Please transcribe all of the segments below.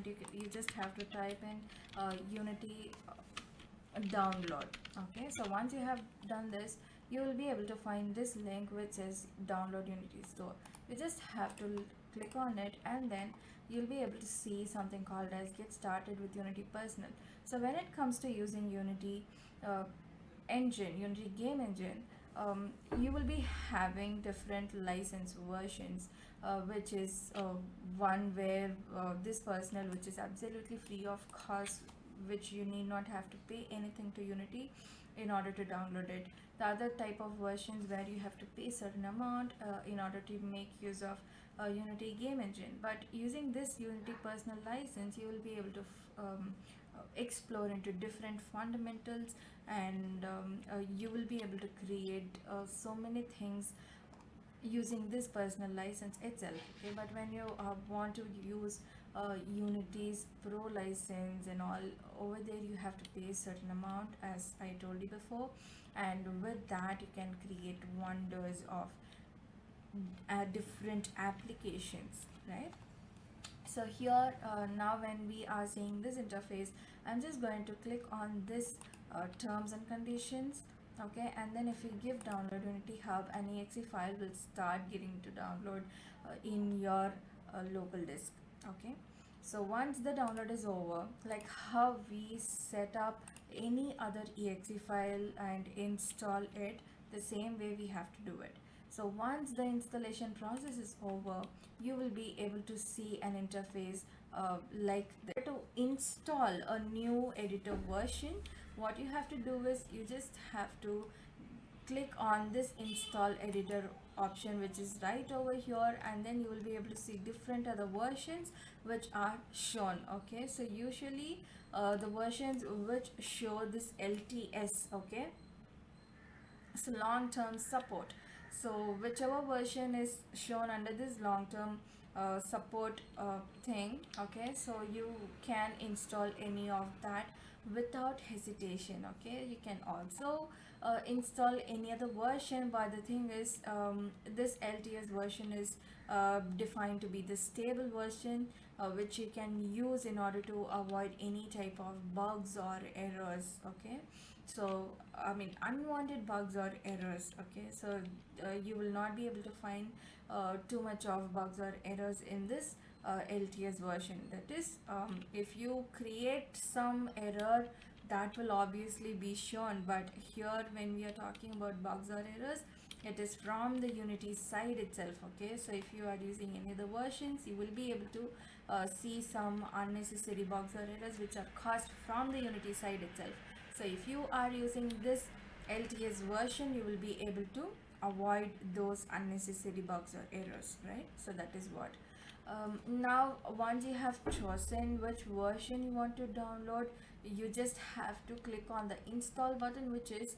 point, you just have to type in Unity download. Okay, so once you have done this, you will be able to find this link which says download Unity store. You just have to click on it, and then you'll be able to see something called as get started with Unity personal. So when it comes to using Unity Unity game engine, you will be having different license versions, which is one where this personal, which is absolutely free of cost, which you need not have to pay anything to Unity in order to download it. The other type of versions where you have to pay certain amount in order to make use of Unity game engine. But using this Unity personal license, you will be able to explore into different fundamentals, and you will be able to create so many things using this personal license itself. Okay, but when you want to use Unity's pro license and all, over there you have to pay a certain amount, as I told you before, and with that you can create wonders of different applications, right? So here now when we are seeing this interface, I'm just going to click on this terms and conditions. Okay, and then if you give download Unity Hub, an exe file will start getting to download in your local disk. Okay, so once the download is over, like how we set up any other exe file and install it, the same way we have to do it. So once the installation process is over, you will be able to see an interface like that. To install a new editor version, what you have to do is you just have to click on this install editor option, which is right over here, and then you will be able to see different other versions which are shown. Okay, so usually the versions which show this LTS, okay, so long-term support. So whichever version is shown under this long-term support thing, okay, so you can install any of that without hesitation. Okay, you can also install any other version, but the thing is, this LTS version is defined to be the stable version, which you can use in order to avoid any type of bugs or errors. Okay, so I mean unwanted bugs or errors. Okay, so you will not be able to find too much of bugs or errors in this LTS version. That is, if you create some error, that will obviously be shown, but here when we are talking about bugs or errors, it is from the Unity side itself. Okay, so if you are using any other versions, you will be able to see some unnecessary bugs or errors which are caused from the Unity side itself. So if you are using this LTS version, you will be able to avoid those unnecessary bugs or errors, right? So that is what. Now once you have chosen which version you want to download, you just have to click on the install button, which is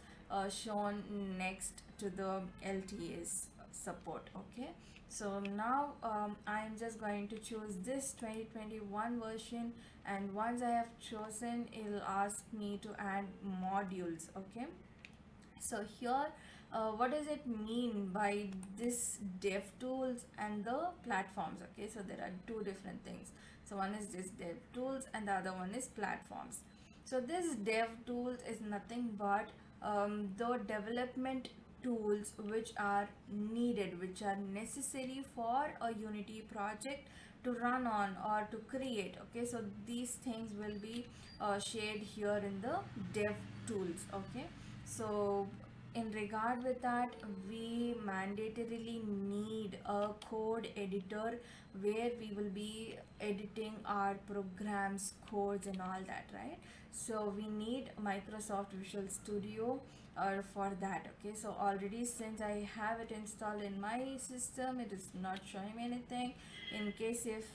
shown next to the LTS support. Okay, so now I'm just going to choose this 2021 version, and once I have chosen, it'll ask me to add modules. Okay, so here what does it mean by this dev tools and the platforms? Okay, so there are two different things. So one is this dev tools and the other one is platforms. So this dev tools is nothing but the development tools which are needed, which are necessary for a Unity project to run on or to create. Okay, so these things will be shared here in the dev tools. Okay, so in regard with that, we mandatorily need a code editor where we will be editing our programs, codes and all that, right? So we need Microsoft Visual Studio for that. Okay, so already since I have it installed in my system, it is not showing me anything. In case if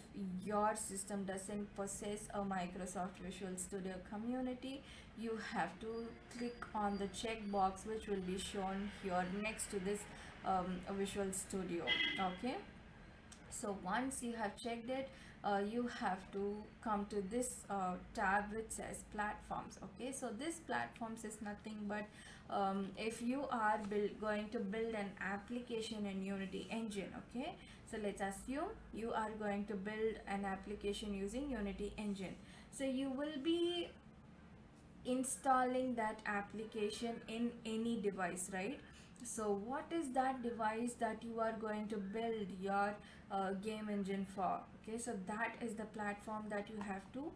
your system doesn't possess a Microsoft Visual Studio community, you have to click on the checkbox which will be shown here next to this Visual Studio. Okay, so once you have checked it, you have to come to this tab which says platforms. Okay, so this platforms is nothing but if you are going to build an application in Unity engine. Okay, so let's assume you are going to build an application using Unity engine. So you will be installing that application in any device, right? So what is that device that you are going to build your game engine for? Okay, so that is the platform that you have to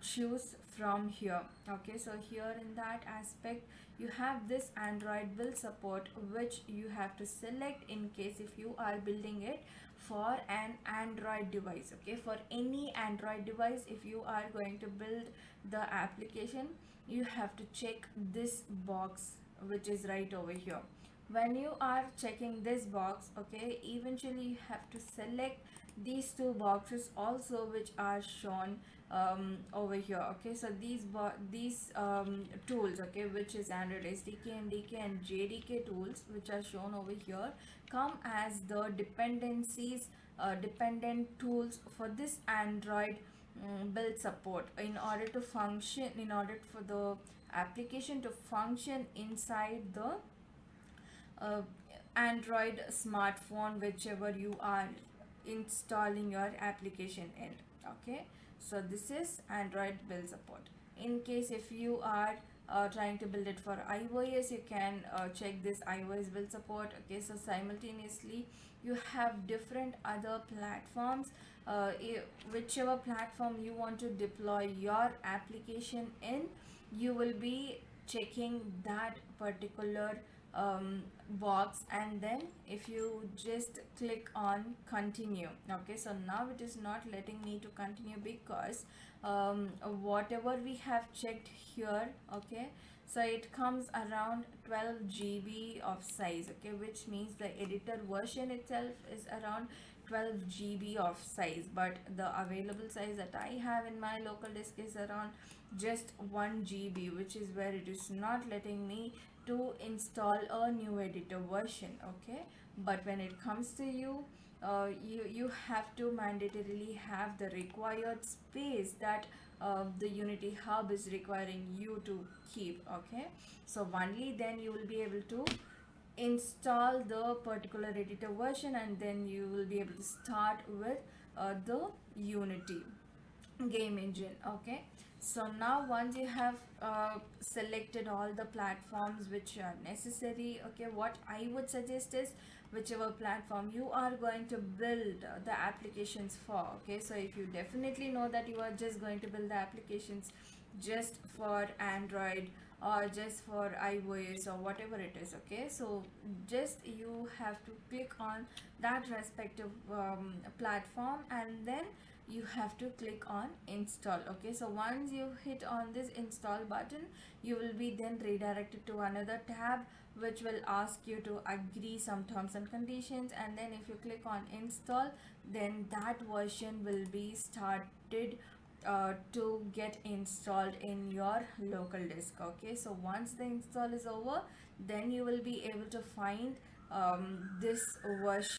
choose from here. Okay, so here in that aspect you have this Android build support, which you have to select in case if you are building it for an Android device. Okay, for any Android device, if you are going to build the application, you have to check this box which is right over here. When you are checking this box, okay, eventually you have to select these two boxes also which are shown over here. Okay, so these tools, okay, which is Android SDK, NDK and JDK tools, which are shown over here, come as the dependencies, dependent tools for this Android build support. In order to function, in order for the application to function inside the uh, Android smartphone, whichever you are installing your application in. Okay, so this is Android build support. In case if you are trying to build it for iOS, you can check this iOS build support. Okay, so simultaneously you have different other platforms. Whichever platform you want to deploy your application in, you will be checking that particular box, and then if you just click on continue. Okay, so now it is not letting me to continue because whatever we have checked here, okay, so it comes around 12 GB of size. Okay, which means the editor version itself is around 12 GB of size, but the available size that I have in my local disk is around just 1 GB, which is where it is not letting me to install a new editor version. Okay, but when it comes to you, you have to mandatorily have the required space that the Unity hub is requiring you to keep. Okay, so only then you will be able to install the particular editor version, and then you will be able to start with the Unity game engine. Okay, so now once you have selected all the platforms which are necessary, okay, what I would suggest is whichever platform you are going to build the applications for. Okay, so if you definitely know that you are just going to build the applications just for Android or just for iOS or whatever it is, okay, so just you have to click on that respective platform, and then you have to click on install. Okay, so once you hit on this install button, you will be then redirected to another tab which will ask you to agree some terms and conditions, and then if you click on install, then that version will be started to get installed in your local disk. Okay, so once the install is over, then you will be able to find this version